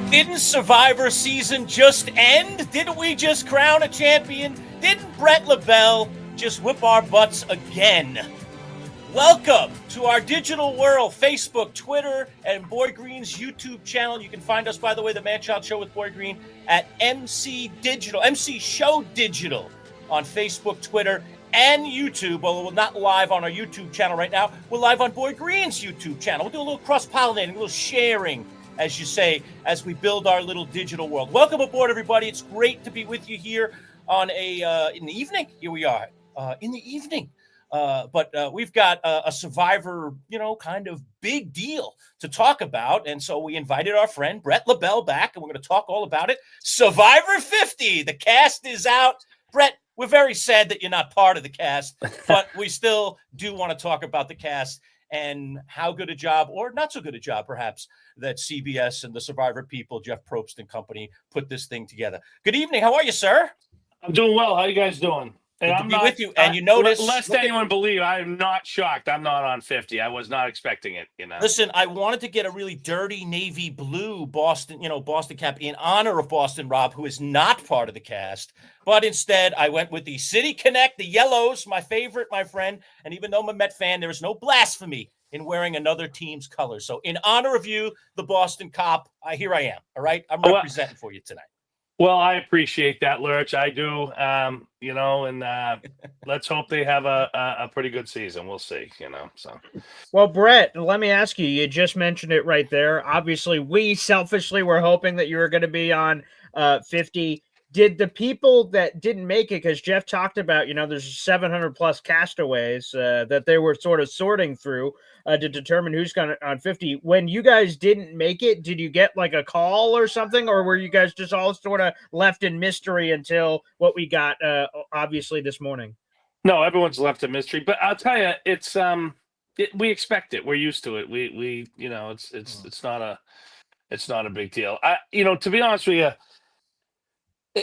Didn't Survivor season just end? Didn't we just crown a champion? Didn't Bret LaBelle just whip our butts again? Welcome to our digital world, Facebook, Twitter, and Boy Green's YouTube channel. You can find us, by the way, the Manchild Show with Boy Green at MC Show Digital on Facebook, Twitter, and YouTube. Well, we're not live on our YouTube channel right now. We're live on Boy Green's YouTube channel. We'll do a little cross-pollinating, a little sharing, as you say, as we build our little digital world. Welcome aboard, everybody. It's great to be with you here on in the evening. Here we are in the evening. But we've got a Survivor, kind of big deal to talk about. And so we invited our friend Bret LaBelle back, and we're going to talk all about it. Survivor 50. The cast is out. Bret, we're very sad that you're not part of the cast, but we still do want to talk about the cast and how good a job, or not so good a job, perhaps, that CBS and the Survivor people, Jeff Probst and company, put this thing together. Good evening. How are you, sir? I'm doing well. How you guys doing? And I'm not with you. And you notice, lest anyone believe, I am not shocked. I'm not on 50. I was not expecting it. Listen, I wanted to get a really dirty navy blue Boston cap in honor of Boston Rob, who is not part of the cast. But instead, I went with the City Connect, the yellows, my favorite, my friend. And even though I'm a Met fan, there is no blasphemy in wearing another team's colors. So in honor of you, the Boston cop, here I am. All right. I'm representing for you tonight. Well, I appreciate that, Lurch. I do, and let's hope they have a pretty good season. We'll see, so. Well, Bret, let me ask you, you just mentioned it right there. Obviously, we selfishly were hoping that you were going to be on 50. Did the people that didn't make it, because Jeff talked about, there's 700 plus castaways that they were sort of sorting through to determine who's going to on 50. When you guys didn't make it, did you get like a call or something, or were you guys just all sort of left in mystery until what we got obviously this morning? No, everyone's left in mystery, but I'll tell you, it's we expect it. We're used to it. We it's not a big deal. To be honest with you,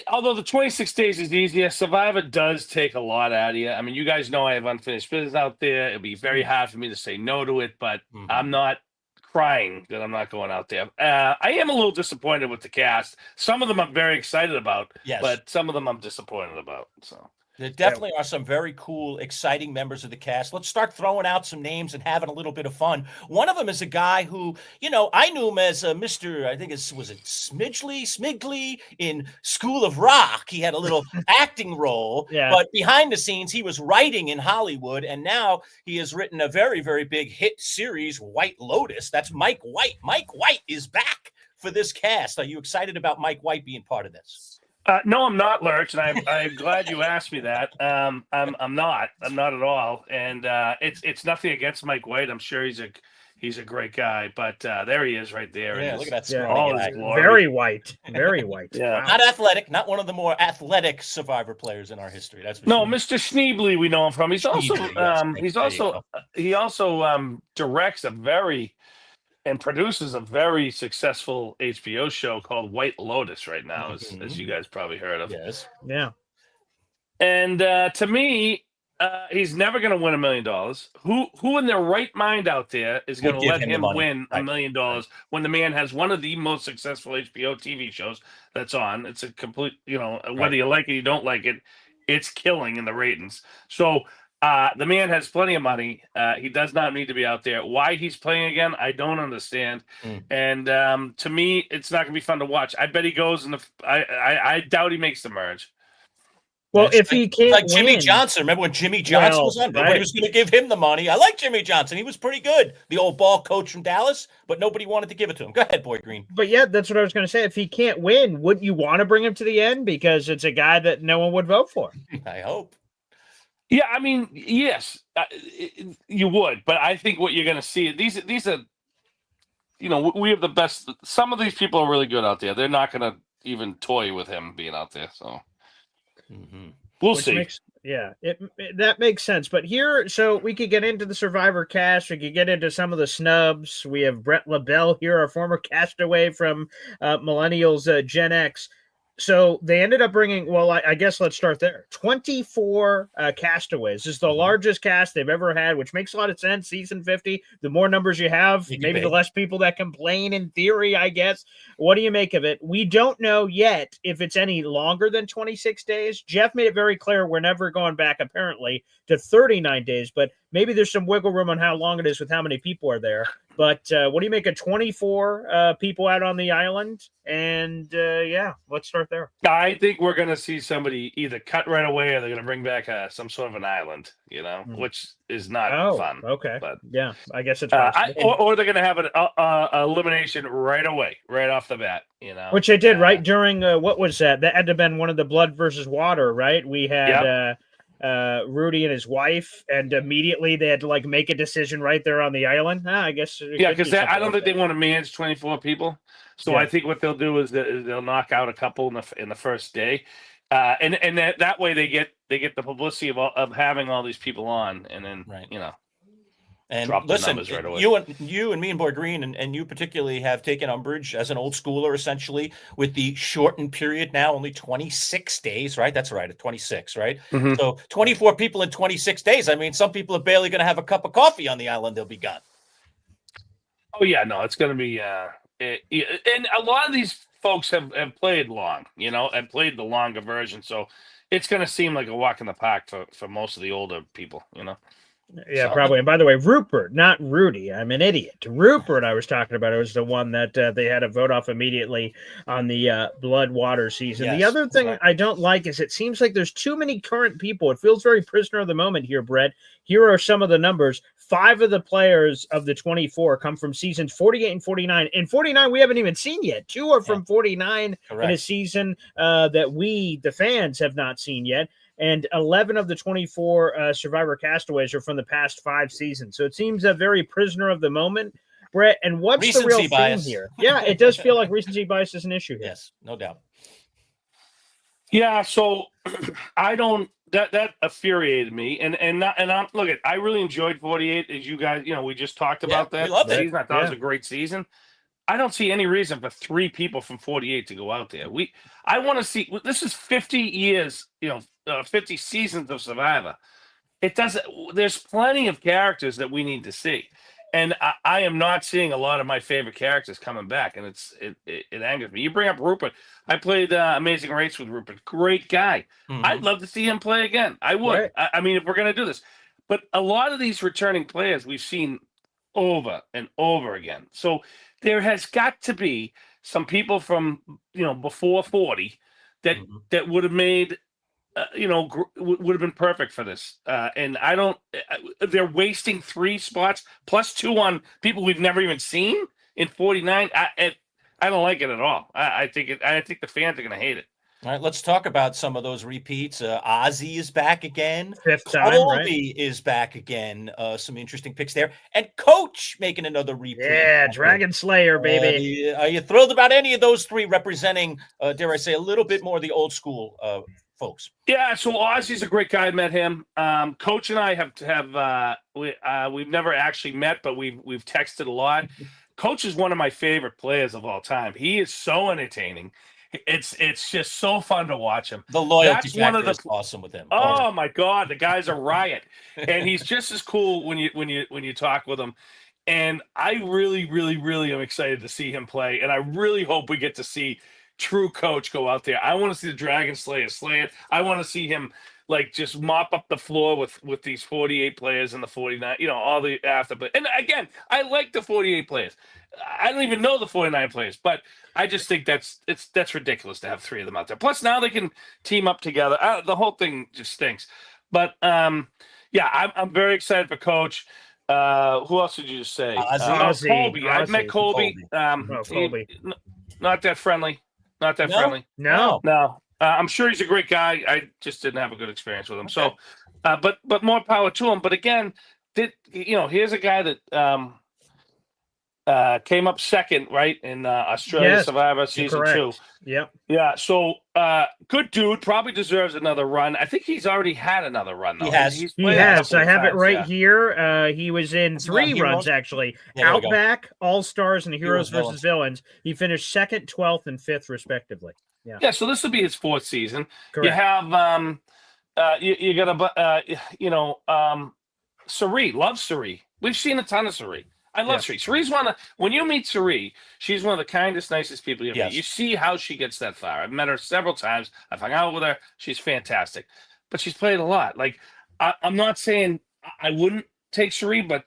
although the 26 days is easier, Survivor does take a lot out of you. I mean, you guys know I have unfinished business out there. It'll be very hard for me to say no to it, but I'm not crying that I'm not going out there. I am a little disappointed with the cast. Some of them I'm very excited about, but some of them I'm disappointed about. So there definitely are some very cool, exciting members of the cast. Let's start throwing out some names and having a little bit of fun. One of them is a guy who, I knew him as Mr. I think was it Smigly in School of Rock. He had a little acting role, but behind the scenes, he was writing in Hollywood, and now he has written a very, very big hit series, White Lotus. That's Mike White. Mike White is back for this cast. Are you excited about Mike White being part of this? No, I'm not, Lurch, and I'm glad you asked me that. I'm not at all, and it's nothing against Mike White. I'm sure he's a great guy, but there he is, right there. Yeah, look at that. Very white, very white. Yeah, wow. Not athletic, not one of the more athletic Survivor players in our history. That's for no, sure. Mr. Schneebly, we know him from. He also directs and produces a very successful HBO show called White Lotus right now, as you guys probably heard of. Yes. Yeah. And to me, he's never going to win $1 million. Who in their right mind out there is going to let him win $1 million when the man has one of the most successful HBO TV shows that's on? It's a complete, whether you like it or you don't like it, it's killing in the ratings. So the man has plenty of money. He does not need to be out there. Why he's playing again, I don't understand. And to me, it's not going to be fun to watch. I bet he goes I doubt he makes the merge. Well, if he can't like Jimmy Johnson. Remember when Jimmy Johnson was on? Nobody was going to give him the money. I like Jimmy Johnson. He was pretty good. The old ball coach from Dallas, but nobody wanted to give it to him. Go ahead, Boy Green. But yeah, that's what I was going to say. If he can't win, wouldn't you want to bring him to the end? Because it's a guy that no one would vote for. I hope. Yeah, I mean, yes, you would. But I think what you're going to see, these are, we have the best. Some of these people are really good out there. They're not going to even toy with him being out there. So we'll see. That makes sense. But here, so we could get into the Survivor cast. We could get into some of the snubs. We have Bret LaBelle here, our former castaway from Millennials Gen X. So they ended up bringing, well, I guess let's start there. 24 castaways. This is the largest cast they've ever had, which makes a lot of sense. Season 50, the more numbers you have, maybe the less people that complain in theory, I guess. What do you make of it? We don't know yet if it's any longer than 26 days. Jeff made it very clear we're never going back, apparently, to 39 days, but maybe there's some wiggle room on how long it is with how many people are there. But what do you make of 24 people out on the island? And yeah, let's start there. I think we're going to see somebody either cut right away or they're going to bring back some sort of an island, which is not fun. Okay. But yeah, I guess it's possible. or they're going to have an elimination right away, right off the bat, Which they did, right? During, what was that? That had to have been one of the blood versus water, right? We had Rudy and his wife, and immediately they had to make a decision right there on the island. I guess because I don't think they want to manage 24 people, so I think what they'll do is they'll knock out a couple in the first day, and that way they get the publicity of having all these people on, and then And drop listen, the numbers right away. You and me and Boy Green and you particularly have taken umbrage as an old schooler, essentially, with the shortened period now, only 26 days, right? That's right, at 26, right? Mm-hmm. So 24 people in 26 days. I mean, some people are barely going to have a cup of coffee on the island. They'll be gone. Oh, yeah, no, it's going to be and a lot of these folks have played long, and played the longer version. So it's going to seem like a walk in the park for most of the older people, Yeah, probably. And by the way, Rupert, not Rudy. I'm an idiot. Rupert, I was talking about, it was the one that they had to vote off immediately on the blood water season. Yes, the other thing I don't like is it seems like there's too many current people. It feels very prisoner of the moment here, Brett. Here are some of the numbers. 5 of the players of the 24 come from seasons 48 and 49. And 49 we haven't even seen yet. 2 are from 49 in a season that we, the fans, have not seen yet. And 11 of the 24 Survivor castaways are from the past 5 seasons. So it seems a very prisoner of the moment, Brett. And what's the real theme here? Yeah, it does feel like recency bias is an issue here. Yes, no doubt. Yeah, so I don't. That infuriated me, and I'm look at. I really enjoyed 48, as you guys, we just talked about that. We loved it. Season. I thought it was a great season. I don't see any reason for 3 people from 48 to go out there. I want to see. This is 50 years, 50 seasons of Survivor. It doesn't. There's plenty of characters that we need to see, and I am not seeing a lot of my favorite characters coming back, and it angers me. You bring up Rupert. I played Amazing Race with Rupert. Great guy. Mm-hmm. I'd love to see him play again. I would. Right. I mean, if we're going to do this, but a lot of these returning players we've seen over and over again. So there has got to be some people from before 40 that would have made would have been perfect for this. And I don't. They're wasting 3 spots plus 2 on people we've never even seen in 49. I don't like it at all. I think the fans are going to hate it. All right, let's talk about some of those repeats. Ozzy is back again. 5th time, Colby is back again. Some interesting picks there. And Coach making another repeat. Yeah, Dragon Slayer, baby. Are you thrilled about any of those 3 representing, dare I say, a little bit more the old school folks? Yeah, so Ozzy's a great guy. I met him. Coach and I we've never actually met, but we've texted a lot. Coach is one of my favorite players of all time. He is so entertaining. It's just so fun to watch him. The loyalty factor is awesome with him. Oh my God, the guy's a riot, and he's just as cool when you talk with him. And I really, really, really am excited to see him play, and I really hope we get to see true Coach go out there. I want to see the Dragon Slayer slay it. I want to see him just mop up the floor with these 48 players and the 49, all the after. And again, I like the 48 players. I don't even know the 49 players, but I just think that's ridiculous to have 3 of them out there. Plus, now they can team up together. The whole thing just stinks. But yeah, I'm very excited for Coach. Who else did you just say? Ozzy. Colby. I've met Colby. Colby. Not that friendly. Not that friendly. No. I'm sure he's a great guy. I just didn't have a good experience with him. Okay. So, but more power to him. But again, here's a guy that came up second, right, in Australia Survivor season 2. Yep. Yeah. So good dude, probably deserves another run. I think he's already had another run, though. He has. I have it right here. He was in 3 runs, actually. Outback, All-Stars, and Heroes versus Villains. He finished 2nd, 12th, and 5th, respectively. Yeah. Yeah. So this will be his 4th season. Correct. You have you got Sari. Love Sari. We've seen a ton of Sari. I love Sari. Sari's when you meet Sari, she's one of the kindest, nicest people you've met. You see how she gets that far. I've met her several times. I've hung out with her. She's fantastic. But she's played a lot. Like, I'm not saying I wouldn't take Sari, but,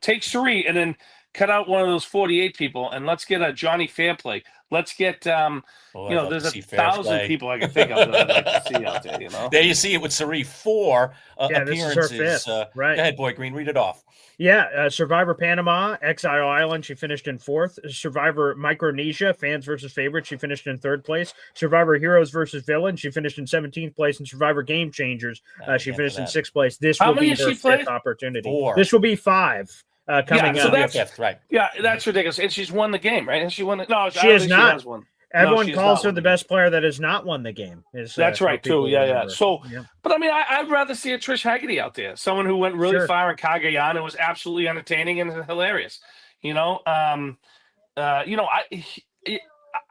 take Sari and then cut out one of those 48 people and let's get a Johnny Fairplay. Let's get, there's 1,000 people I can think of that I'd like to see out there, There you see it with Sari, 4 appearances. This is her 5th. Right. Go ahead, Boy Green, read it off. Yeah, Survivor Panama, Exile Island, she finished in 4th. Survivor Micronesia, Fans versus Favorites, she finished in 3rd place. Survivor Heroes versus Villains, she finished in 17th place. And Survivor Game Changers, she finished in 6th place. This will be her 5th opportunity. 4. This will be 5 coming up. That's right. Yeah, that's ridiculous. And she's won the game, right? And she won it. No, she has not. She has won. Everyone calls her the best player that has not won the game. That's right, too. Yeah. So, but I mean, I'd rather see a Trish Haggerty out there, someone who went really far in Kagayana and was absolutely entertaining and hilarious.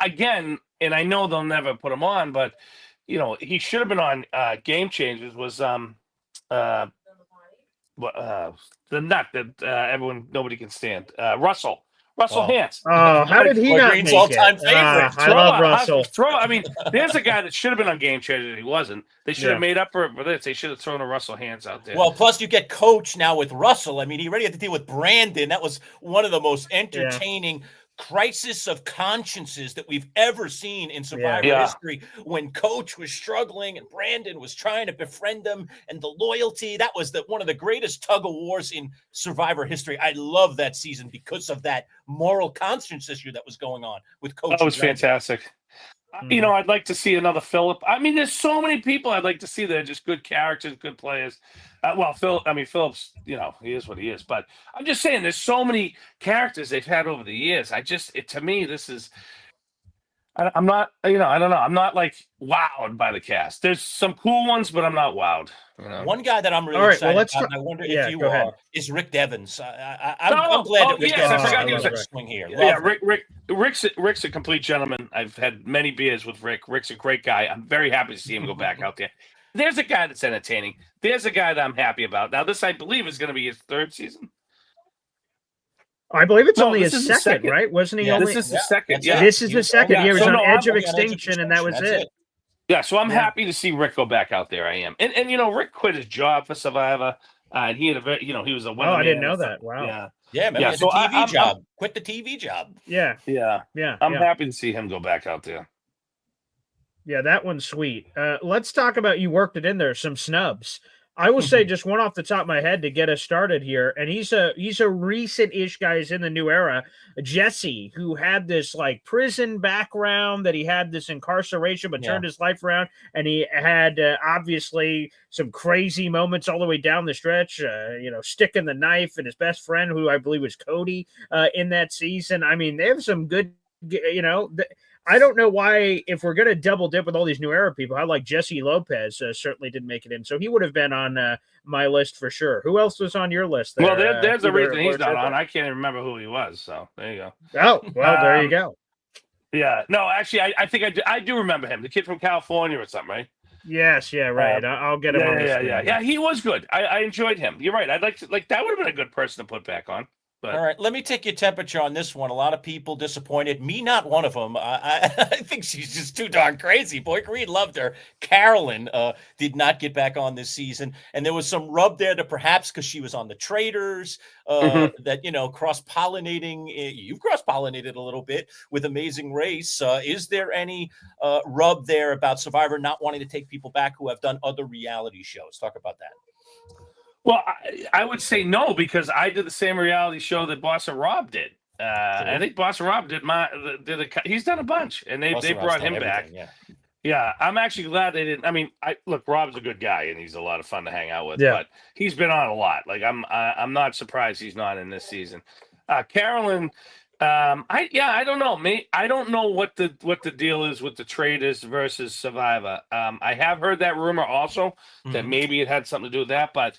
Again, and I know they'll never put him on, but he should have been on Game Changers. Was the nut that nobody can stand, Russell Hantz. Oh, how did he not make all-time favorite? I love Russell. I mean, there's a guy that should have been on Game Changers. He wasn't. They should have made up for this. They should have thrown a Russell Hantz out there. Well, plus you get Coach now with Russell. I mean, he already had to deal with Brandon. That was one of the most entertaining crisis of consciences that we've ever seen in Survivor history, when Coach was struggling and Brandon was trying to befriend him, and the loyalty. That was one of the greatest tug of wars in Survivor history. I love that season because of that moral conscience issue that was going on with Coach. That was fantastic. I'd like to see another Philip. I mean, there's so many people I'd like to see that are just good characters, good players. Phillips, he is what he is. But I'm just saying, there's so many characters they've had over the years. To me, this is. I'm not, I don't know. I'm not like wowed by the cast. There's some cool ones, but I'm not wowed. One guy that I'm really excited about, and I wonder if you are, is Rick Devens. I'm glad that Rick Devens is on the swing here. Rick's a complete gentleman. I've had many beers with Rick. Rick's a great guy. I'm very happy to see him go back out there. There's a guy that's entertaining. There's a guy that I'm happy about. Now, this, I believe, is going to be his 3rd season. I believe it's only his second, right? Wasn't he only? This is the second. Yeah. This is the second. He was on Edge of Extinction, and that was it. Yeah, so I'm happy to see Rick go back out there. I am. And Rick quit his job for Survivor. And he had he was a weatherman. I didn't know that. Wow. Yeah, man. So the TV job. Quit the TV job. Yeah. I'm happy to see him go back out there. Yeah, that one's sweet. Let's talk about, you worked it in there, some snubs. I will say just one off the top of my head to get us started here, and he's a recent-ish guy. He's in the new era. Jesse, who had this like prison background, that he had this incarceration, but turned his life around, and he had obviously some crazy moments all the way down the stretch. Sticking the knife, and his best friend, who I believe was Cody, in that season. I mean, they have some good, I don't know why, if we're going to double dip with all these new era people, I like Jesse Lopez certainly didn't make it in. So he would have been on my list for sure. Who else was on your list there? Well, there's a reason he's not on. I can't even remember who he was. So there you go. Oh, well, there you go. Yeah. No, actually, I think I do remember him. The kid from California or something, right? Yes. Yeah. Right. I'll get him on the screen. Yeah. He was good. I enjoyed him. You're right. I'd like to, that would have been a good person to put back on. But. All right, let me take your temperature on this one. A lot of people disappointed. Me, not one of them. I think she's just too darn crazy. Boy, Green loved her. Carolyn did not get back on this season. And there was some rub there that perhaps because she was on the Traders, that, cross-pollinating. You've cross-pollinated a little bit with Amazing Race. Is there any rub there about Survivor not wanting to take people back who have done other reality shows? Talk about that. Well, I would say no, because I did the same reality show that Boss and Rob did. I think Boss and Rob he's done a bunch, and they brought him back. Yeah, I'm actually glad they didn't. I mean, look, Rob's a good guy, and he's a lot of fun to hang out with. But he's been on a lot. Like I'm not surprised he's not in this season. Carolyn, I don't know. I don't know what the deal is with the traders versus Survivor. I have heard that rumor also that maybe it had something to do with that, but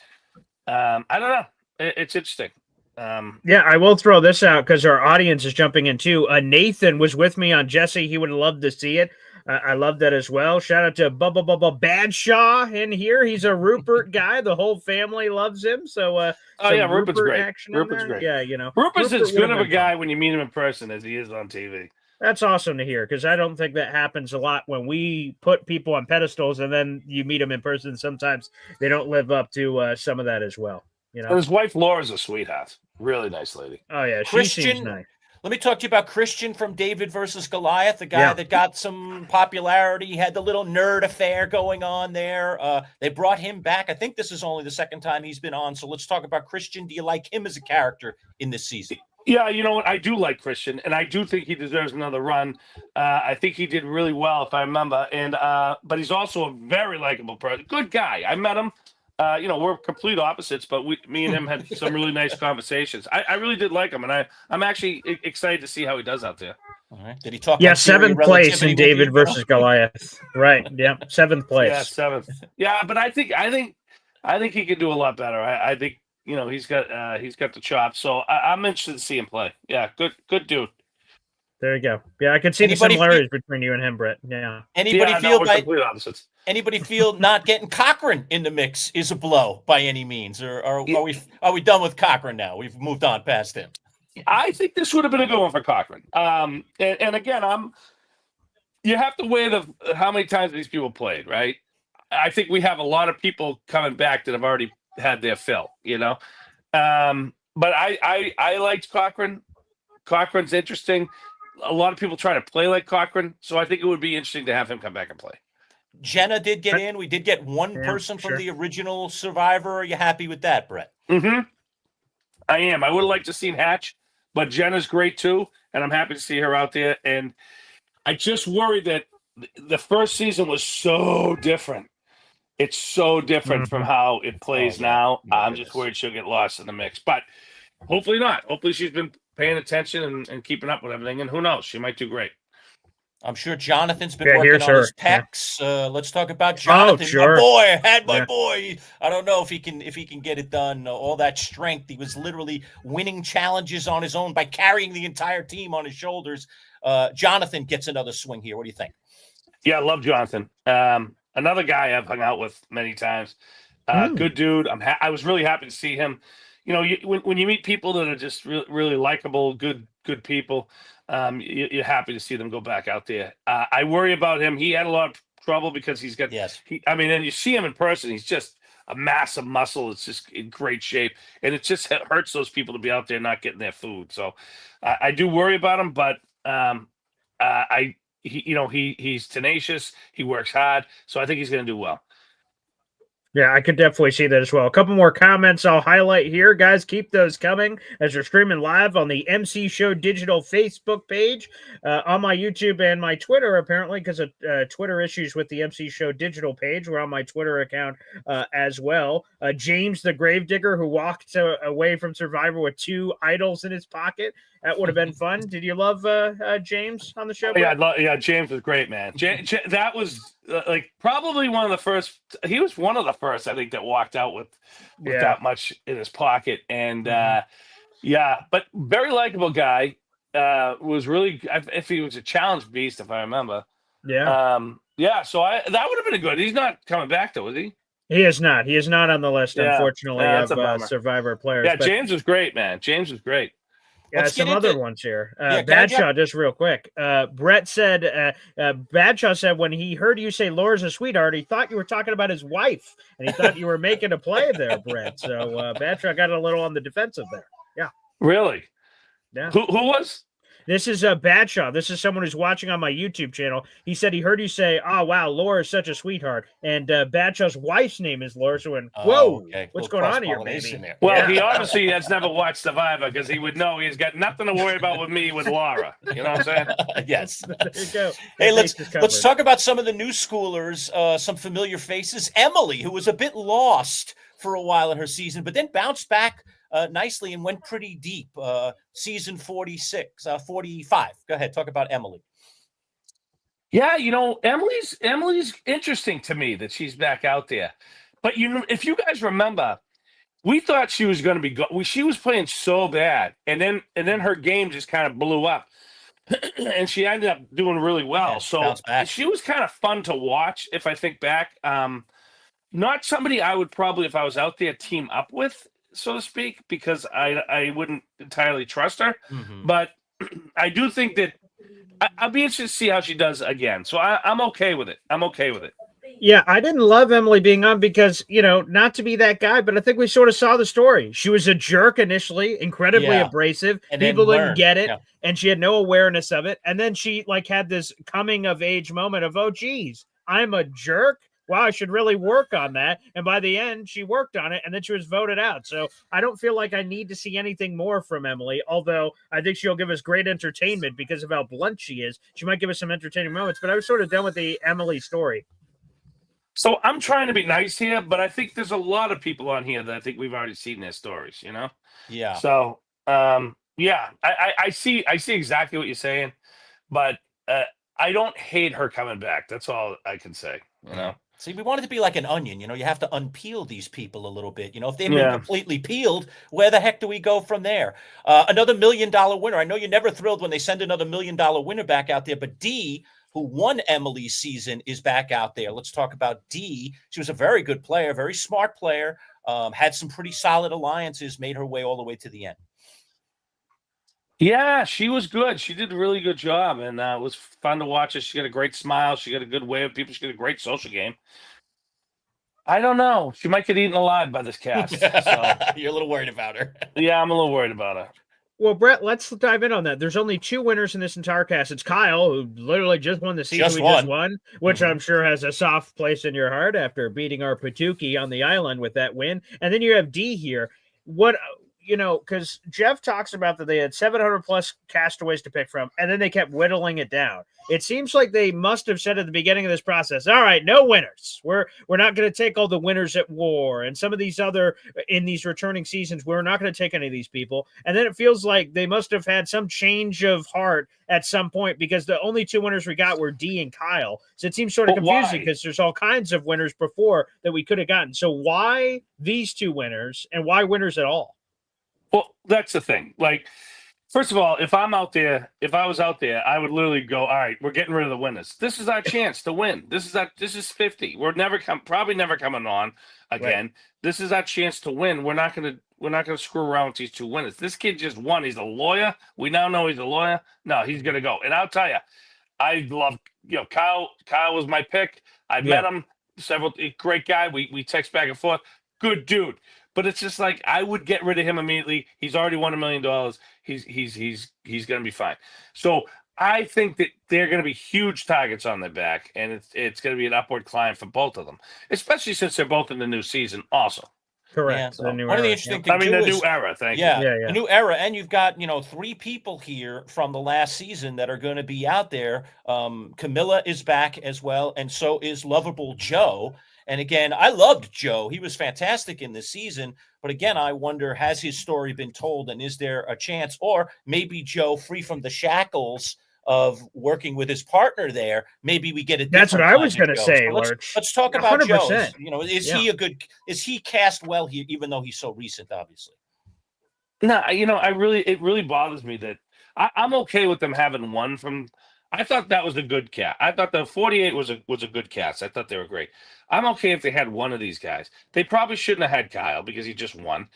I don't know. It's interesting. Yeah, I will throw this out because our audience is jumping in too. Nathan was with me on Jesse. He would have loved to see it. I love that as well. Shout out to Bubba Badshaw in here. He's a Rupert guy. The whole family loves him. So, Rupert's great. Action Rupert's great. Yeah, Rupert's as good of a guy when you meet him in person as he is on TV. That's awesome to hear because I don't think that happens a lot when we put people on pedestals and then you meet them in person. Sometimes they don't live up to some of that as well. And his wife Laura's a sweetheart. Really nice lady. Oh yeah, Christian, she seems nice. Let me talk to you about Christian from David versus Goliath, the guy that got some popularity. He had the little nerd affair going on there. They brought him back. I think this is only the second time he's been on. So let's talk about Christian. Do you like him as a character in this season? Yeah, you know what? I do like Christian, and I do think he deserves another run. I think he did really well, if I remember. And but he's also a very likable person. Good guy. I met him. We're complete opposites, but me and him had some really nice conversations. I really did like him, and I'm actually excited to see how he does out there. All right. Did he talk? Yeah, seventh place in David versus Goliath. Right. Yeah, seventh place. Yeah, seventh. Yeah, but I think he can do a lot better. I think he's got the chops. So I'm interested to see him play. Yeah, good dude. There you go. Yeah, I can see the similarities between you and him, Brett. Yeah. Anybody complete opposites. Anybody feel not getting Cochran in the mix is a blow by any means, or are we done with Cochran now? We've moved on past him. I think this would have been a good one for Cochran. And again, you have to weigh how many times these people played, right? I think we have a lot of people coming back that have already had their fill, But I liked Cochran. Cochran's interesting. A lot of people try to play like Cochran, so I think it would be interesting to have him come back and play. Jenna did get in. We did get one person from the original Survivor. Are you happy with that, Brett? Mm-hmm. I am. I would have liked to see Hatch, but Jenna's great too, and I'm happy to see her out there. And I just worry that the first season was so different. It's so different from how it plays now. I'm just worried she'll get lost in the mix, but hopefully not. Hopefully she's been paying attention and keeping up with everything, and who knows? She might do great. I'm sure Jonathan's been working on his pecs. Let's talk about Jonathan. Oh, sure. My boy, I had my boy. I don't know if he can get it done. All that strength. He was literally winning challenges on his own by carrying the entire team on his shoulders. Jonathan gets another swing here. What do you think? Yeah, I love Jonathan. Another guy I've hung out with many times. Good dude. I was really happy to see him. When you meet people that are just really likable, good people, you're happy to see them go back out there. I worry about him. He had a lot of trouble because he's got. Yes. And you see him in person. He's just a mass of muscle. It's just in great shape, and it just hurts those people to be out there not getting their food. So I do worry about him, but he's tenacious. He works hard, so I think he's going to do well. Yeah, I could definitely see that as well. A couple more comments I'll highlight here. Guys, keep those coming as we're streaming live on the MC Show Digital Facebook page, on my YouTube and my Twitter, apparently, because of Twitter issues with the MC Show Digital page. We're on my Twitter account as well. James the Gravedigger, who walked away from Survivor with 2 idols in his pocket. That would have been fun. Did you love James on the show? Yeah, James was great, man. That was probably one of the first. He was one of the first, I think, that walked out with that much in his pocket. And but very likable guy. Was really, if he was a challenge beast, if I remember. Yeah. So that would have been a good. He's not coming back though, is he? He is not. He is not on the list, unfortunately, of Survivor players. Yeah, James was great, man. James was great. Yeah, some other ones here. Badshaw, just real quick. Brett said, Badshaw said when he heard you say Laura's a sweetheart, he thought you were talking about his wife, and he thought you were making a play there, Brett. So Badshaw got a little on the defensive there. Yeah. Really? Yeah. Who was? This is Badshaw. This is someone who's watching on my YouTube channel. He said he heard you say, "Oh wow, Laura is such a sweetheart," and Badshaw's wife's name is Laura. So whoa, what's going on here, baby? Well, he obviously has never watched Survivor because he would know he's got nothing to worry about with me with Laura. You know what I'm saying? Yes. There you go. Hey, let's talk about some of the new schoolers, some familiar faces. Emily, who was a bit lost for a while in her season, but then bounced back nicely and went pretty deep. Season 45. Go ahead, talk about Emily. Yeah, Emily's interesting to me that she's back out there. But if you guys remember, we thought she was going to be she was playing so bad, and then her game just kind of blew up, and she ended up doing really well. Yeah, so she was kind of fun to watch. If I think back, not somebody I would probably, if I was out there, team up with, so to speak, because I wouldn't entirely trust her. But I do think that I'll be interested to see how she does again. So I'm okay with it. Yeah, I didn't love Emily being on because, not to be that guy, but I think we sort of saw the story. She was a jerk initially, incredibly abrasive. And people didn't get it, yeah. and she had no awareness of it. And then she had this coming of age moment of, oh, geez, I'm a jerk. Wow, I should really work on that. And by the end, she worked on it, and then she was voted out. So I don't feel like I need to see anything more from Emily, although I think she'll give us great entertainment because of how blunt she is. She might give us some entertaining moments, but I was sort of done with the Emily story. So I'm trying to be nice here, but I think there's a lot of people on here that I think we've already seen their stories, Yeah. So, I see exactly what you're saying, but I don't hate her coming back. That's all I can say, See, we want it to be like an onion. You have to unpeel these people a little bit. If they've been completely peeled, where the heck do we go from there? Another $1 million winner. I know you're never thrilled when they send another $1 million winner back out there, but Dee, who won Emily's season, is back out there. Let's talk about Dee. She was a very good player, very smart player, had some pretty solid alliances, made her way all the way to the end. Yeah, she was good. She did a really good job, and it was fun to watch her. She got a great smile. She got a good way of people. She got a great social game. I don't know. She might get eaten alive by this cast. So. You're a little worried about her. Yeah, I'm a little worried about her. Well, Brett, let's dive in on that. There's only 2 winners in this entire cast. It's Kyle, who literally just won the season just won, which I'm sure has a soft place in your heart after beating our Patuki on the island with that win. And then you have Dee here. Because Jeff talks about that they had 700 plus castaways to pick from, and then they kept whittling it down. It seems like they must have said at the beginning of this process, all right, no winners. We're not going to take all the winners at war and some of these other in these returning seasons. We're not going to take any of these people. And then it feels like they must have had some change of heart at some point because the only 2 winners we got were Dee and Kyle. So it seems sort of confusing because there's all kinds of winners before that we could have gotten. So why these 2 winners and why winners at all? Well, that's the thing. First of all, if I was out there, I would literally go, all right, we're getting rid of the winners. This is our chance to win. This is 50. We're probably never coming on again. Right. This is our chance to win. We're not gonna screw around with these 2 winners. This kid just won. He's a lawyer. We now know he's a lawyer. No, he's gonna go. And I'll tell you, I love Kyle. Kyle was my pick. I met him. Great guy. We text back and forth. Good dude. But it's just I would get rid of him immediately. He's already won $1 million. He's going to be fine. So I think that they're going to be huge targets on their back, and it's going to be an upward climb for both of them, especially since they're both in the new season also. Correct. Yeah. So one of the interesting things, the new era. Thank you. The new era, and you've got 3 people here from the last season that are going to be out there. Camilla is back as well, and so is Lovable Joe. And again, I loved Joe. He was fantastic in this season. But again, I wonder, has his story been told, and is there a chance, or maybe Joe, free from the shackles of working with his partner there, maybe we get a different. That's what I was going to say. So let's talk about 100%. Joe. Is he cast well here, even though he's so recent, obviously? No, it really bothers me that I'm okay with them having one from. I thought that was a good cast. I thought the 48 was a good cast. I thought they were great. I'm okay if they had one of these guys. They probably shouldn't have had Kyle because he just won.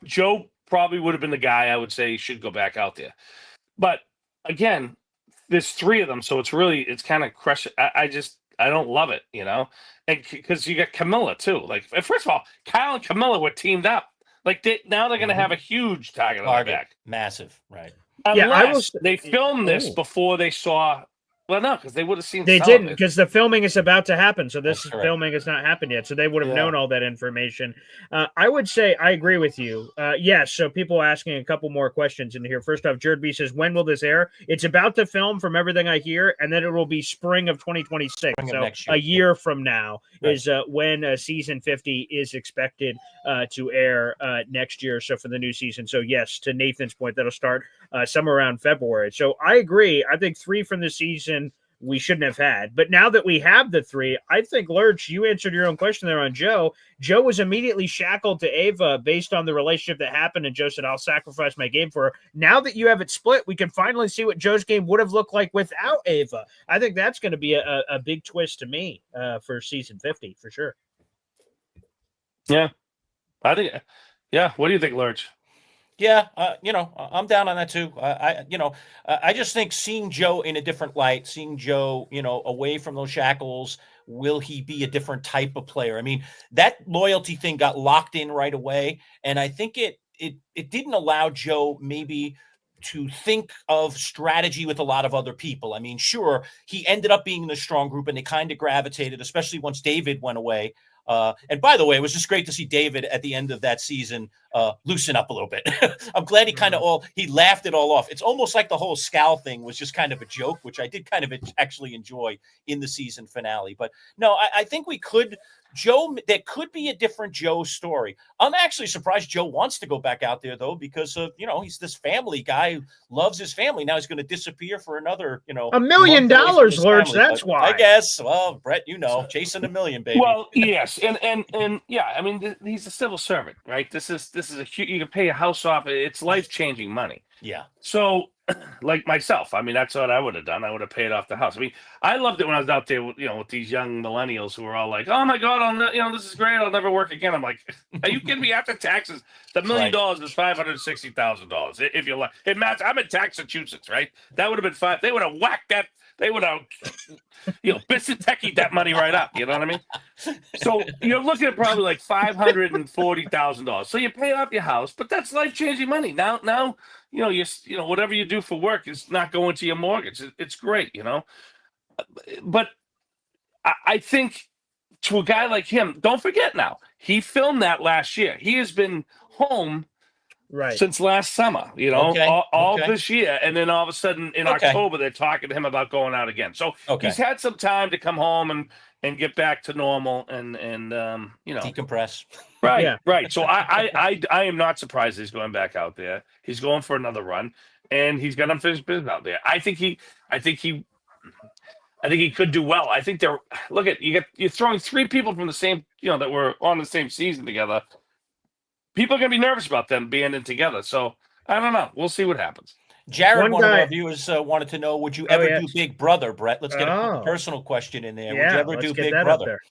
Joe probably would have been the guy I would say should go back out there. But again, there's 3 of them, so it's kind of crushing. I don't love it, and because you got Camilla too. First of all, Kyle and Camilla were teamed up. Now they're going to have a huge target on their back. Massive, right? Unless they filmed this before they saw Well, no, because they would have seen. They some didn't, of it. because the filming is about to happen. So this That's correct. filming has not happened yet. So they would have Yeah. known all that information. I would say I agree with you. Yes. So people asking a couple more questions in here. First off, Jared B says, when will this air? It's about to film from everything I hear, and then it will be spring of 2026. Spring of So next year. a year from now Right. is when season 50 is expected to air next year. So for the new season. So yes, to Nathan's point, that'll start somewhere around February. So I agree. I think 3 from the season we shouldn't have had. But now that we have the 3, I think, Lurch, you answered your own question there on Joe. Joe was immediately shackled to Ava based on the relationship that happened, and Joe said, I'll sacrifice my game for her. Now that you have it split, we can finally see what Joe's game would have looked like without Ava. I think that's going to be a big twist to me for season 50, for sure. Yeah. I think, yeah. What do you think, Lurch? Yeah, I'm down on that too. I just think seeing Joe in a different light, seeing Joe, away from those shackles, will he be a different type of player? I mean, that loyalty thing got locked in right away, and I think it didn't allow Joe maybe to think of strategy with a lot of other people. I mean, sure, he ended up being in a strong group, and they kind of gravitated, especially once David went away. And by the way, it was just great to see David at the end of that season loosen up a little bit. I'm glad he laughed it all off. It's almost like the whole scowl thing was just kind of a joke, which I did kind of actually enjoy in the season finale. But no, I think there could be a different Joe story. I'm actually surprised Joe wants to go back out there, though, because of, he's this family guy who loves his family. Now he's going to disappear for another, $1 million, Lurch. That's why. I guess. Well, Brett, chasing $1 million, baby. Well, yes. And yeah, I mean, he's a civil servant, right? This is a huge, you can pay a house off. It's life-changing money. Yeah. So, like myself, I mean, that's what I would have done. I would have paid off the house. I mean, I loved it when I was out there, with these young millennials who were all like, "Oh my God, this is great. I'll never work again." I'm like, "Are you kidding me?" After taxes, the $1 million is $560,000. If you like, it matters. I'm in Massachusetts, right? That would have been fine. They would have whacked that. They would have, bits and techie that money right up. You know what I mean? So you're looking at probably like $540,000. So you pay off your house, but that's life-changing money. Now. Whatever you do for work is not going to your mortgage. It's great, But I think to a guy like him, don't forget now, he filmed that last year. He has been home since last summer, all this year. And then all of a sudden in October, they're talking to him about going out again. So he's had some time to come home and get back to normal and decompress. Right, Yeah. right. So I am not surprised he's going back out there. He's going for another run, and he's got unfinished business out there. I think he could do well. I think you're throwing 3 people from the same, that were on the same season together. People are gonna be nervous about them being in together. So I don't know. We'll see what happens. Jared, one of our viewers wanted to know, would you ever do Big Brother, Brett? Let's get a personal question in there. Yeah, would you ever do Big Brother?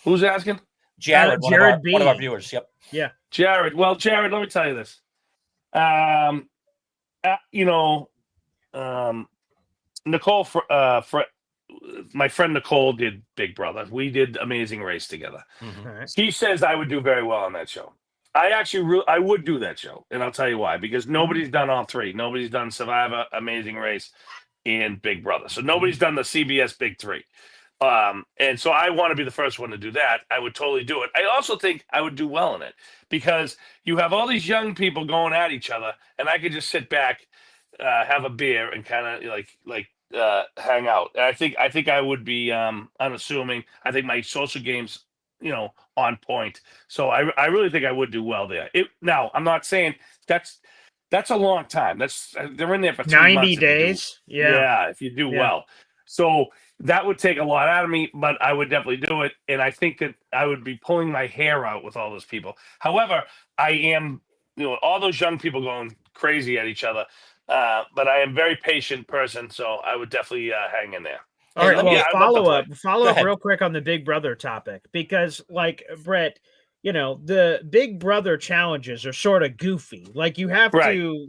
Who's asking? Jared, one of our viewers. Yep. Yeah. Jared. Well, Jared, let me tell you this. Nicole, my friend Nicole did Big Brother. We did Amazing Race together. Mm-hmm. Right. She says I would do very well on that show. I would do that show, and I'll tell you why. Because nobody's done all 3. Nobody's done Survivor, Amazing Race, and Big Brother. So nobody's done the CBS Big 3. And so I want to be the first one to do that. I would totally do it. I also think I would do well in it because you have all these young people going at each other, and I could just sit back, have a beer, and kind of like hang out. And I think I would be unassuming. I think my social game's on point. So I really think I would do well there. Now I'm not saying that's a long time. They're in there for 90 days. Yeah, if you do well. So that would take a lot out of me, but I would definitely do it. And I think that I would be pulling my hair out with all those people. However, I am, all those young people going crazy at each other. But I am a very patient person, so I would definitely hang in there. All right, well, follow up ahead. real quick on the Big Brother topic, because like Brett, the Big Brother challenges are sort of goofy. Like you have to,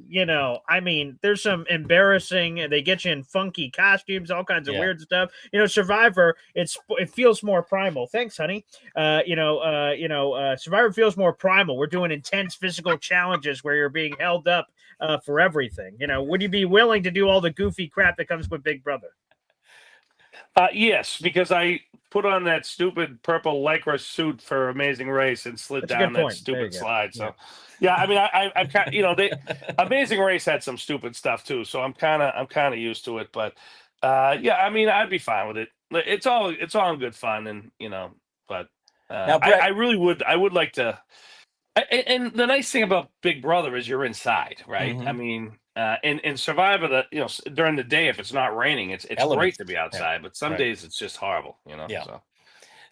I mean, there's some embarrassing, they get you in funky costumes, all kinds of weird stuff. Survivor, it feels more primal. Thanks, honey. Survivor feels more primal. We're doing intense physical challenges where you're being held up for everything. Would you be willing to do all the goofy crap that comes with Big Brother? Yes, because I put on that stupid purple lycra suit for Amazing Race and slid down that stupid slide. So, yeah, I mean, I've kind Amazing Race had some stupid stuff too, so I'm kind of used to it. But, yeah, I mean, I'd be fine with it. It's all in good fun, and but now, Brett, I would like to. And the nice thing about Big Brother is you're inside, right? Mm-hmm. I mean, in Survivor, during the day, if it's not raining, it's great to be outside. But some days it's just horrible, Yeah. So.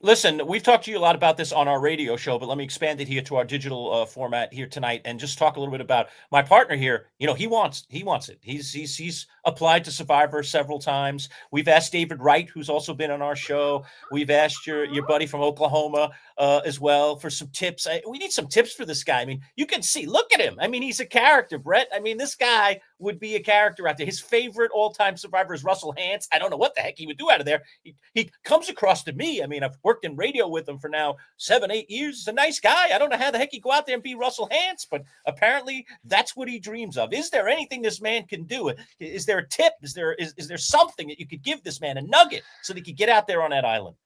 Listen, we've talked to you a lot about this on our radio show, but let me expand it here to our digital format here tonight and just talk a little bit about my partner here. He wants it. He's applied to Survivor several times. We've asked David Wright, who's also been on our show. We've asked your buddy from Oklahoma as well for some tips. We need some tips for this guy. I mean, you can see, look at him. I mean, he's a character, Brett. I mean, this guy would be a character out there. His favorite all-time Survivor is Russell Hantz. I don't know what the heck he would do out of there. He comes across to me. I mean, I've worked in radio with him for now 7-8 years. He's a nice guy. I don't know how the heck he'd go out there and be Russell Hantz, but apparently that's what he dreams of. Is there anything this man can do? Is there a tip? Is there something that you could give this man, a nugget, so that he could get out there on that island?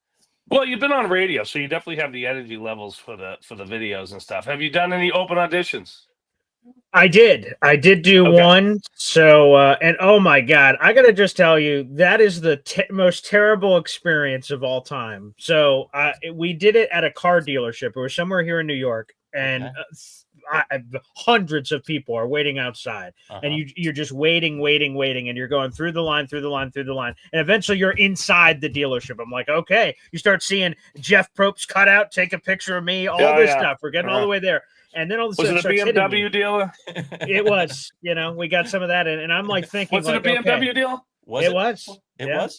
Well, you've been on radio, so you definitely have the energy levels for the videos and stuff. Have you done any open auditions? I did do one. So, and oh my God, I got to just tell you, that is the most terrible experience of all time. So we did it at a car dealership. It was somewhere here in New York, and hundreds of people are waiting outside, and you're just waiting, and you're going through the line, and eventually you're inside the dealership. I'm like, okay, you start seeing Jeff Probst's cutout, take a picture of me, all this stuff. We're getting all the way there. And then all of a sudden, was it a BMW dealer? It was, we got some of that, and I'm like thinking, was it a BMW deal? It was.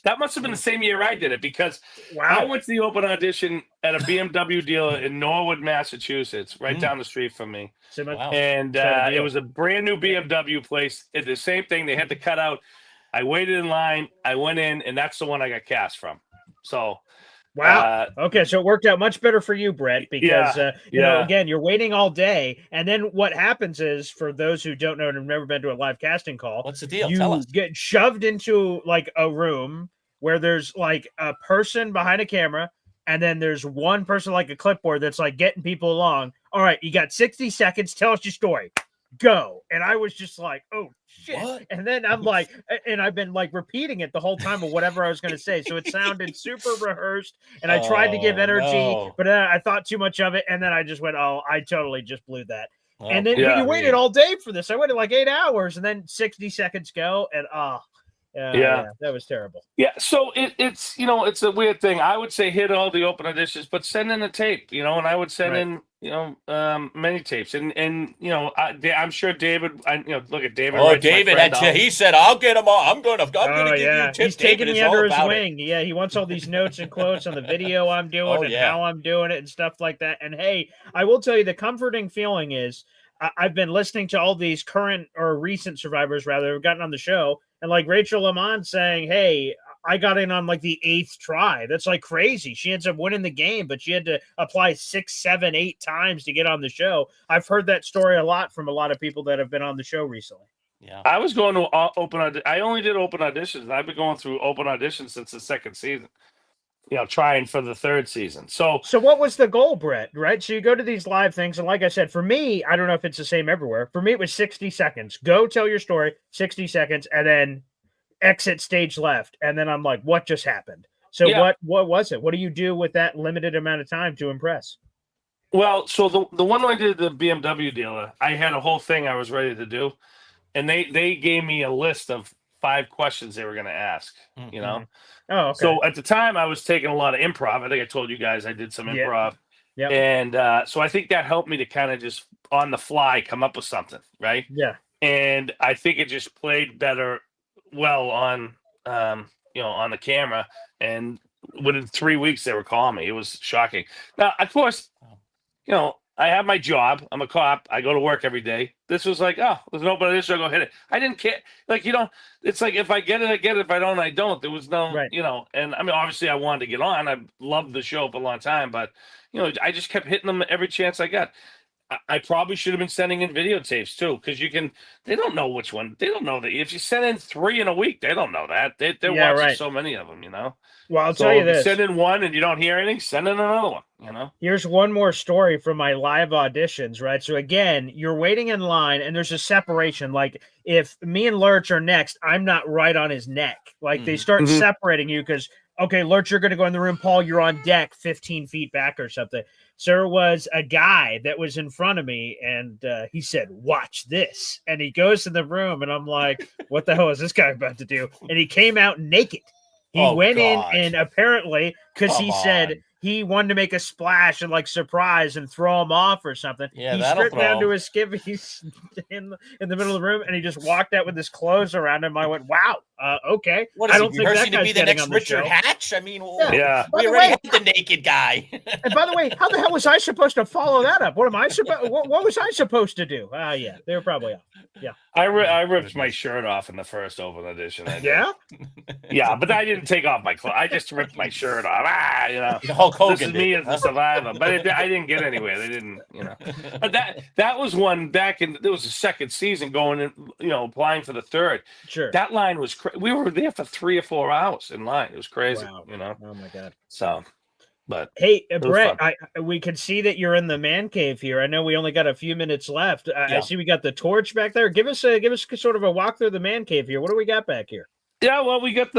That must have been the same year I did it, because I went to the open audition at a BMW dealer in Norwood, Massachusetts, right down the street from me. And it was a brand new BMW place. It's the same thing. They had to cut out. I waited in line. I went in, and that's the one I got cast from. So. Wow. Okay, so it worked out much better for you, Brett, because again, you're waiting all day, and then what happens is, for those who don't know and have never been to a live casting call, what's the deal? You Tell us. Get shoved into like a room where there's like a person behind a camera, and then there's one person like a clipboard that's like getting people along. All right, you got 60 seconds. Tell us your story. Go. And I was just like, oh shit. What? And then I'm like, and I've been like repeating it the whole time of whatever I was going to say. So it sounded super rehearsed, and I tried to give energy, but then I thought too much of it. And then I just went, oh, I totally just blew that. And then you waited all day for this. I waited like 8 hours, and then 60 seconds go. And that was terrible. Yeah. So it's, it's a weird thing. I would say hit all the open auditions, but send in a tape, and I would send in, many tapes, and I'm sure David. Look at David. Oh, David, he said, "I'll get them all. I'm going to give you tips." He's taking me under his wing. Yeah, he wants all these notes and quotes on the video I'm doing and how I'm doing it and stuff like that. And hey, I will tell you, the comforting feeling is I've been listening to all these current or recent survivors, rather, who've gotten on the show, and like Rachel Lamont saying, "Hey, I got in on like the 8th try." That's like crazy. She ends up winning the game, but she had to apply 6, 7, 8 times to get on the show. I've heard that story a lot from a lot of people that have been on the show recently. Yeah, I was going to I only did open auditions, and I've been going through open auditions since the 2nd season. Trying for the 3rd season. So what was the goal, Brett? Right? So you go to these live things, and like I said, for me, I don't know if it's the same everywhere. For me, it was 60 seconds. Go tell your story, 60 seconds, and then exit stage left. And then I'm like, what just happened? So what was it? What do you do with that limited amount of time to impress? Well, so the one I did, the BMW dealer, I had a whole thing I was ready to do, and they gave me a list of 5 questions they were going to ask. Oh, okay. So at the time, I was taking a lot of improv. I think I told you guys I did some improv. Yeah. And so I think that helped me to kind of just on the fly come up with something, right? Yeah. And I think it just played well on on the camera. And within 3 weeks, they were calling me. It was shocking. Now, of course, I have my job. I'm a cop. I go to work every day. This was like, oh, there's no open audition. I'll go hit it. I didn't care. Like, it's like, if I get it, I get it. If I don't, I don't. There was no, and I mean, obviously I wanted to get on. I loved the show for a long time, but, I just kept hitting them every chance I got. I probably should have been sending in videotapes too, because they don't know which one. They don't know that if you send in 3 in a week, they don't know that. They're watching so many of them, Well, I'll So tell you if you this. send in one and you don't hear anything, send in another one, Here's one more story from my live auditions, right? So again, you're waiting in line and there's a separation. Like if me and Lurch are next, I'm not right on his neck. Like they start separating you because, okay, Lurch, you're going to go in the room. Paul, you're on deck 15 feet back or something. So there was a guy that was in front of me and he said, watch this. And he goes in the room and I'm like, what the hell is this guy about to do? And he came out naked. He went in and apparently, because he said he wanted to make a splash and like surprise and throw him off or something. Yeah, he stripped down to his skivvies in the middle of the room and he just walked out with his clothes around him. I went, wow, okay. What is I don't think that to be the next Richard Hatch? I mean, we already had the naked guy. And by the way, how the hell was I supposed to follow that up? What am I supposed? What was I supposed to do? Yeah, they were probably off. Yeah, I ripped my shirt off in the first open edition. Yeah, yeah, but I didn't take off my clothes. I just ripped my shirt off. Hulk Hogan. This is me as a survivor, but I didn't get anywhere. They didn't, But that was one back in. There was a second season going in, applying for the third. Sure. That line was we were there for 3 or 4 hours in line. It was crazy. Wow. Oh my god. So. But hey, Brett, we can see that you're in the man cave here. I know we only got a few minutes left. I see we got the torch back there. Give us sort of a walk through the man cave here. What do we got back here? Yeah, well, we got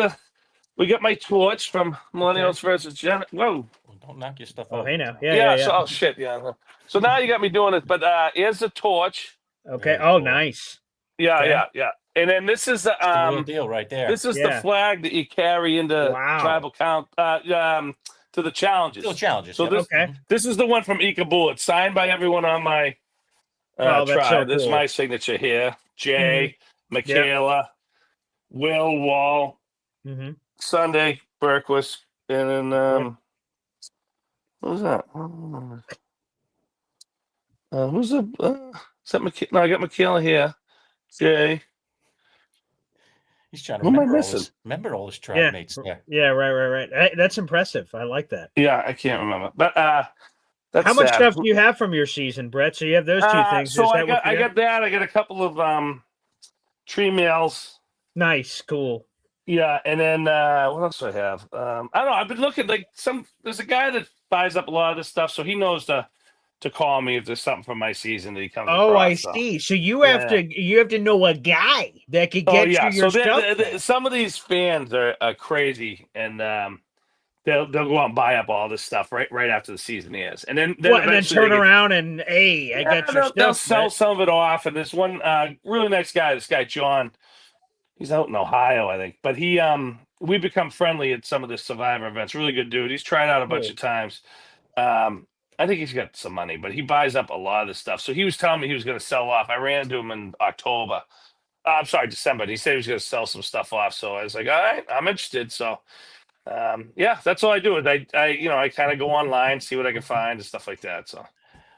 my torch from Millennials versus Gen. Whoa! Don't knock your stuff out. Oh, hey now. Yeah. So, oh shit. Yeah. So now you got me doing it. But here's the torch. Okay. Very cool. Nice. Yeah. And then this is the real deal right there. This is the flag that you carry into tribal count. To the challenges. Still challenges. So this is the one from Ikaboo. It's signed by everyone on my tribe. So cool. This is my signature here. Jay, Michaela, Will, Wall, Sunday, Berquist, and then what was that? Who's the? Is that No, I got Michaela here. Jay. He's trying to remember all his tribe mates there. Yeah, right. Hey, that's impressive. I like that. Yeah, I can't remember. But that's how much stuff do you have from your season, Brett? So you have those two things. So I got that. I got a couple of tree mails. Nice, cool. Yeah, and then what else do I have? I don't know. I've been looking there's a guy that buys up a lot of this stuff, so he knows to call me if there's something from my season that he comes across. I see. So you have to know a guy that could get you your stuff. Some of these fans are crazy, and they'll go out and buy up all this stuff right after the season ends, and then turn around and I got your stuff. They'll sell some of it off, and this one really nice guy, this guy John, he's out in Ohio, I think, but he we become friendly at some of the Survivor events. Really good dude. He's tried out a bunch of times. I think he's got some money, but he buys up a lot of this stuff. So he was telling me he was going to sell off. I ran into him in October. I'm sorry, December. And he said he was going to sell some stuff off. So I was like, all right, I'm interested. So, that's all I do. Is I kind of go online, see what I can find and stuff like that. So.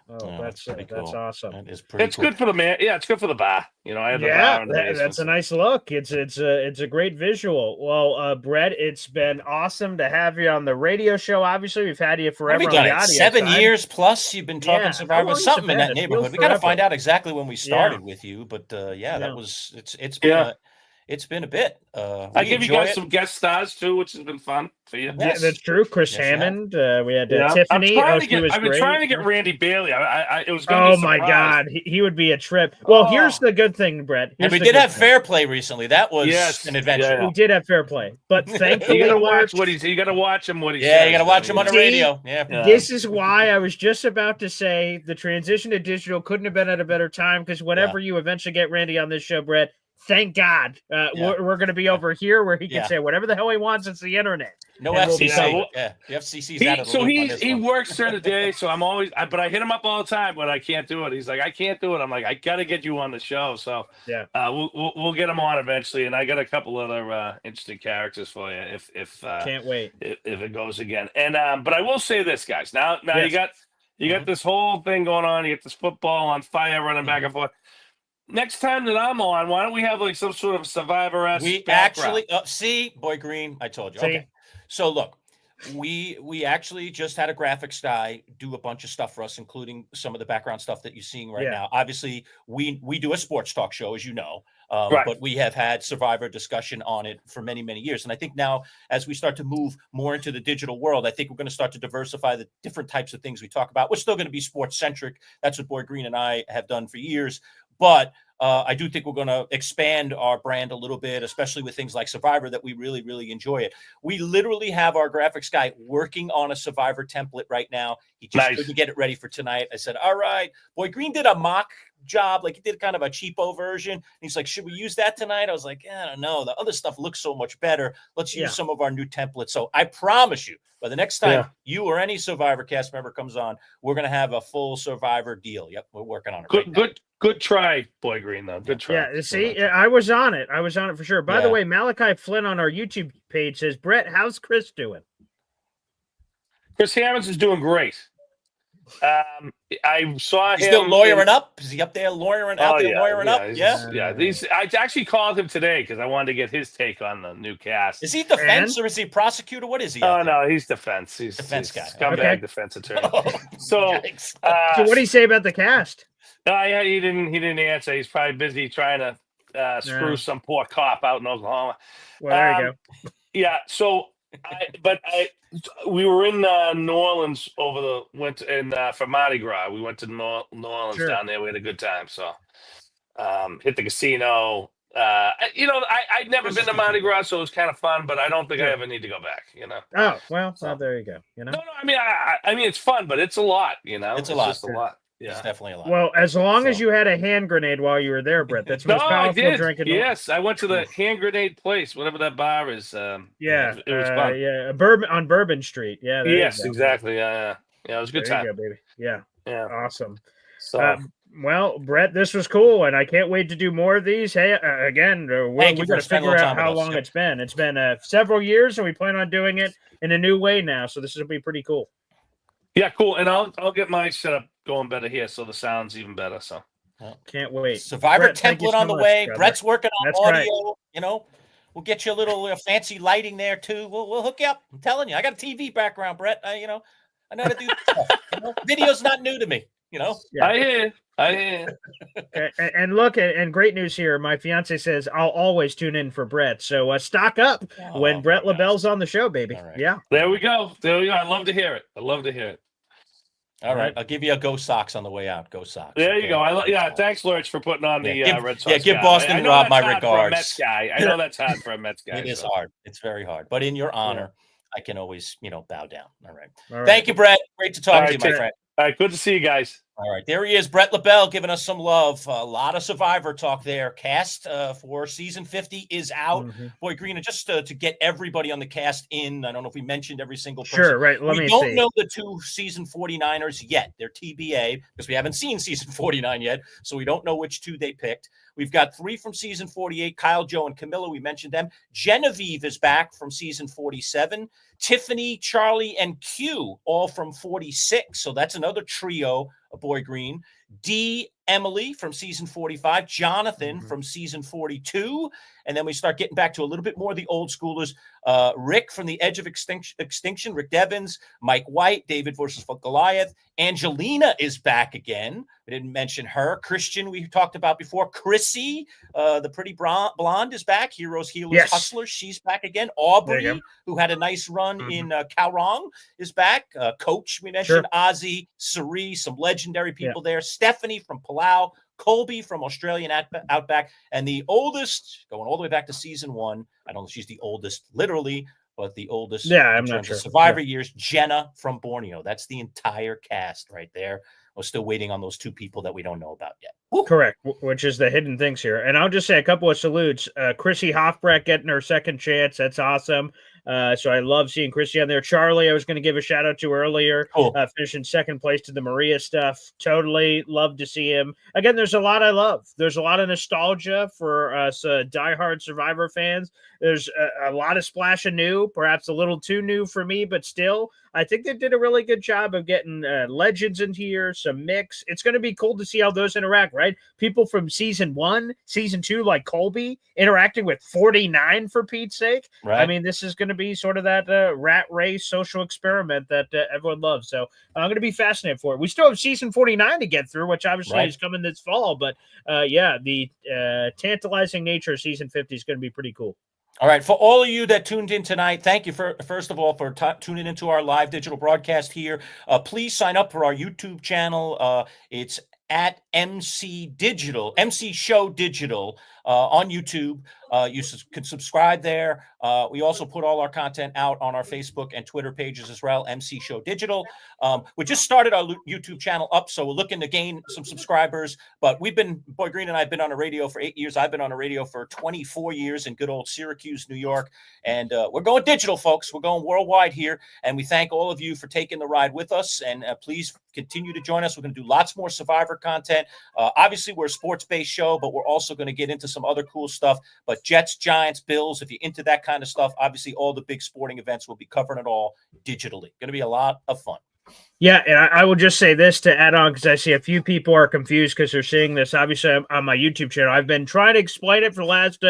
That's awesome. That is pretty cool. Good for the man. Yeah, it's good for the bar. I have the bar in the basement. That's a nice look. It's a great visual. Well, Brett, it's been awesome to have you on the radio show. Obviously, we've had you forever. On the 7 years plus. You've been talking Survivor, something in that neighborhood. We got to find out exactly when we started with you, but that was it's been a bit. I give you guys some guest stars too, which has been fun for you. Yeah, that's true. Chris Hammond. We had Tiffany. I've been trying to get Randy Bailey. It was. Oh my God, he would be a trip. Well, here's the good thing, Brett. And we did have Fair Play recently. That was an adventure. We did have Fair Play, but thankfully, you got to watch what he's. You got to watch him. What he's. Yeah, you got to watch him on the radio. Yeah. This is why I was just about to say the transition to digital couldn't have been at a better time, because whenever you eventually get Randy on this show, Brett. Thank God we're going to be over here where he can say whatever the hell he wants. It's the internet. No FCC. The FCC's out of the loop. He works during the day, so I'm always. But I hit him up all the time when I can't do it. He's like, I can't do it. I'm like, I got to get you on the show. So we'll get him on eventually. And I got a couple other interesting characters for you if can't wait if it goes again. And but I will say this, guys. Now you got this whole thing going on. You get this football on fire running back and forth. Next time that I'm on, why don't we have like some sort of Survivor-esque We actually see, Boy Green, I told you. Okay. So look, We actually just had a graphics guy do a bunch of stuff for us, including some of the background stuff that you're seeing right now. Obviously, we do a sports talk show, as you know, but we have had Survivor discussion on it for many, many years. And I think now, as we start to move more into the digital world, I think we're going to start to diversify the different types of things we talk about. We're still going to be sports centric. That's what Boy Green and I have done for years. But I do think we're going to expand our brand a little bit, especially with things like Survivor, that we really, really enjoy it. We literally have our graphics guy working on a Survivor template right now. He just couldn't get it ready for tonight. I said, all right, Boy Green did a mock job. Like, he did kind of a cheapo version. And he's like, should we use that tonight? I was like, I don't know. The other stuff looks so much better. Let's use some of our new templates. So I promise you, by the next time you or any Survivor cast member comes on, we're going to have a full Survivor deal. Yep, we're working on it. Good try, Boy Green, though. Good try. Yeah, see, I was on it. I was on it for sure. By the way, Malachi Flynn on our YouTube page says, Brett, how's Chris doing? Chris Hammonds is doing great. I saw him. He's still lawyering up? Is he up there lawyering up? Yeah. I actually called him today because I wanted to get his take on the new cast. Is he defense or is he proprosecutor? What is he? Oh, no, he's defense. He's defense guy. Scumbag defense attorney. So what do you say about the cast? He didn't answer. He's probably busy trying to screw some poor cop out in Oklahoma. Well, there you go. Yeah. So, we were in New Orleans over the winter and for Mardi Gras. We went to New Orleans down there. We had a good time. So, hit the casino. I'd never been to Mardi Gras, so it was kind of fun. But I don't think I ever need to go back. Oh well, there you go. No. I mean, it's fun, but it's a lot. It's a lot. Just a lot. Yeah, it's definitely a lot. Well, as long as you had a hand grenade while you were there, Brett, that's the most powerful drink in the world. Yes, I went to the hand grenade place, whatever that bar is. It was fun. Yeah, on Bourbon Street. Yeah. Yes, exactly. Yeah, it was a good time. There you go, baby. Yeah. Awesome. So, well, Brett, this was cool, and I can't wait to do more of these. Hey, again, we got to figure out how long it's been. It's been several years, and we plan on doing it in a new way now. So this will be pretty cool. Yeah, cool. And I'll get my setup going better here, so the sound's even better. So can't wait. Survivor template on the way. Brother. Brett's working on audio. Right. We'll get you a little fancy lighting there too. We'll hook you up. I'm telling you, I got a TV background, Brett. I know how to do stuff. Video's not new to me. Yeah. I hear. And look, and great news here. My fiance says I'll always tune in for Brett. So stock up when Bret LaBelle's on the show, baby. Right. Yeah. There we go. I love to hear it. All right. I'll give you a Go Sox on the way out. Go Sox. There you go. Thanks, Lurch, for putting on the Red Sox. Yeah, give Boston Rob my regards. For a Mets guy. I know that's hard for a Mets guy. It is hard. It's very hard. But in your honor, I can always, bow down. All right. Thank you, Brett. Great to talk to you, my friend. All right, good to see you guys. All right, there he is, Bret LaBelle, giving us some love. A lot of Survivor talk there. Cast for season 50 is out. Boy, Green, just to get everybody on the cast in, I don't know if we mentioned every single person. Sure, right. We don't know the two season 49ers yet. They're TBA because we haven't seen season 49 yet, so we don't know which two they picked. We've got 3 from season 48, Kyle, Joe, and Camilla. We mentioned them. Genevieve is back from season 47. Tiffany, Charlie, and Q, all from 46. So that's another trio of Boy Green. D, Emily from season 45. Jonathan from season 42. And then we start getting back to a little bit more of the old schoolers. Rick from the Edge of Extinction. Rick Devens, Mike White, David versus Goliath. Angelina is back again. We didn't mention her. Christian, we talked about before. Chrissy, the pretty blonde, is back. Heroes, Healers, Hustlers. She's back again. Aubrey, who had a nice run in Kaurong, is back. Coach, we mentioned. Ozzy, Sari, some legendary people there. Stephanie from Palau. Colby from Australian Outback, and the oldest, going all the way back to season 1. I don't know if she's the oldest literally, but the oldest I'm not sure. Survivor years, Jenna from Borneo. That's the entire cast right there. We're still waiting on those 2 people that we don't know about yet. Woo. Correct, which is the hidden things here. And I'll just say a couple of salutes. Chrissy Hofbreck getting her second chance. That's awesome. So I love seeing Chrissy on there. Charlie, I was going to give a shout out to earlier, finishing second place to the Maria stuff. Totally love to see him. Again, there's a lot I love. There's a lot of nostalgia for us diehard Survivor fans. There's a lot of splash of new, perhaps a little too new for me, but still, I think they did a really good job of getting legends in here, some mix. It's going to be cool to see how those interact, right? People from season 1, season 2, like Colby, interacting with 49 for Pete's sake. Right. I mean, this is going to be sort of that rat race social experiment that everyone loves. So I'm going to be fascinated for it. We still have season 49 to get through, which obviously is coming this fall. But yeah, the tantalizing nature of season 50 is going to be pretty cool. All right. For all of you that tuned in tonight, thank you first of all for tuning into our live digital broadcast here. Please sign up for our YouTube channel. It's at MC Show Digital on YouTube. You can subscribe there. We also put all our content out on our Facebook and Twitter pages as well, MC Show Digital. We just started our YouTube channel up, so we're looking to gain some subscribers. But Boy Green and I have been on the radio for 8 years. I've been on the radio for 24 years in good old Syracuse, New York. And we're going digital, folks. We're going worldwide here. And we thank all of you for taking the ride with us. And please continue to join us. We're going to do lots more Survivor content. Obviously, we're a sports-based show, but we're also going to get into some other cool stuff. But Jets, Giants, Bills, if you're into that kind of stuff, obviously all the big sporting events, will be covering it all digitally. Going to be a lot of fun. Yeah, and I will just say this to add on, because I see a few people are confused because they're seeing this. Obviously, on my YouTube channel, I've been trying to explain it for the last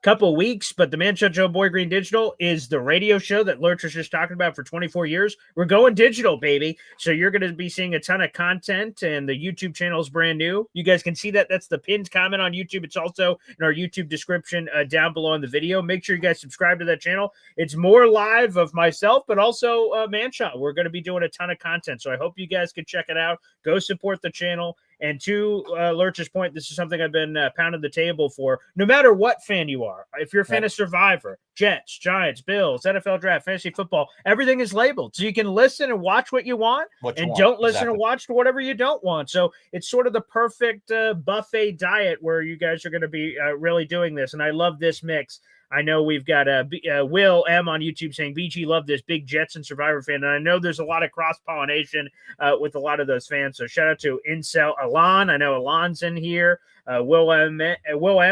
couple weeks, but the Manchild Show Boy Green Digital is the radio show that Lurch was just talking about for 24 years. We're going digital, baby. So you're going to be seeing a ton of content, and the YouTube channel is brand new. You guys can see that. That's the pinned comment on YouTube. It's also in our YouTube description down below in the video. Make sure you guys subscribe to that channel. It's more live of myself, but also Manchild. We're going to be doing a ton of content, so I hope you guys can check it out. Go support the channel. And to Lurch's point, this is something I've been pounding the table for. No matter what fan you are, if you're a fan of Survivor, Jets, Giants, Bills, NFL Draft, fantasy football, everything is labeled. So you can listen and watch what you want, don't listen and watch whatever you don't want. So it's sort of the perfect buffet diet where you guys are going to be really doing this. And I love this mix. I know we've got Will M on YouTube saying, BG, love this, big Jets and Survivor fan. And I know there's a lot of cross-pollination with a lot of those fans. So shout out to Incel Alon. I know Alon's in here, Will M,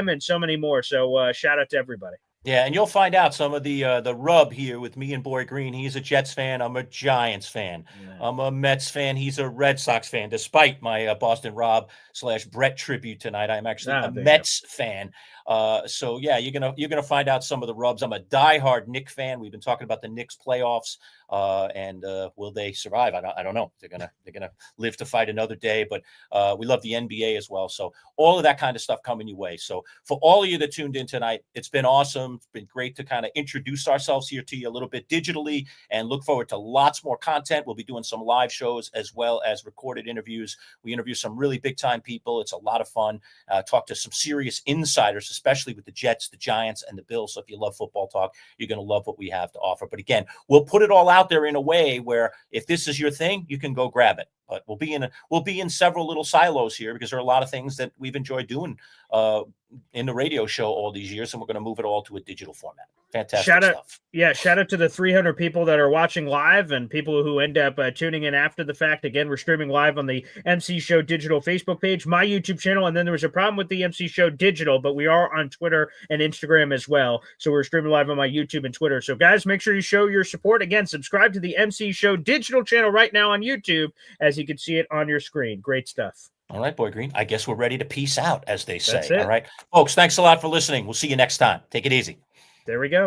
and so many more. So shout out to everybody. Yeah, and you'll find out some of the rub here with me and Boy Green. He's a Jets fan. I'm a Giants fan. Yeah. I'm a Mets fan. He's a Red Sox fan. Despite my Boston Rob / Brett tribute tonight, I'm actually a Mets fan. So yeah, you're gonna find out some of the rubs. I'm a diehard Knicks fan. We've been talking about the Knicks playoffs, and will they survive? I don't know. They're gonna live to fight another day. But we love the NBA as well. So all of that kind of stuff coming your way. So for all of you that tuned in tonight, it's been awesome. It's been great to kind of introduce ourselves here to you a little bit digitally, and look forward to lots more content. We'll be doing some live shows as well as recorded interviews. We interview some really big time people. It's a lot of fun. Talk to some serious insiders, especially with the Jets, the Giants, and the Bills. So if you love football talk, you're going to love what we have to offer. But again, we'll put it all out there in a way where if this is your thing, you can go grab it. But we'll be in several little silos here, because there are a lot of things that we've enjoyed doing in the radio show all these years, and we're going to move it all to a digital format. Fantastic stuff. Shout out to the 300 people that are watching live, and people who end up tuning in after the fact. Again, we're streaming live on the MC Show Digital Facebook page, my YouTube channel, and then there was a problem with the MC Show Digital, but we are on Twitter and Instagram as well. So we're streaming live on my YouTube and Twitter. So guys, make sure you show your support. Again, subscribe to the MC Show Digital channel right now on YouTube, as you can see it on your screen. Great stuff. All right, Boy Green. I guess we're ready to peace out, as they say. All right, folks, thanks a lot for listening. We'll see you next time. Take it easy. There we go.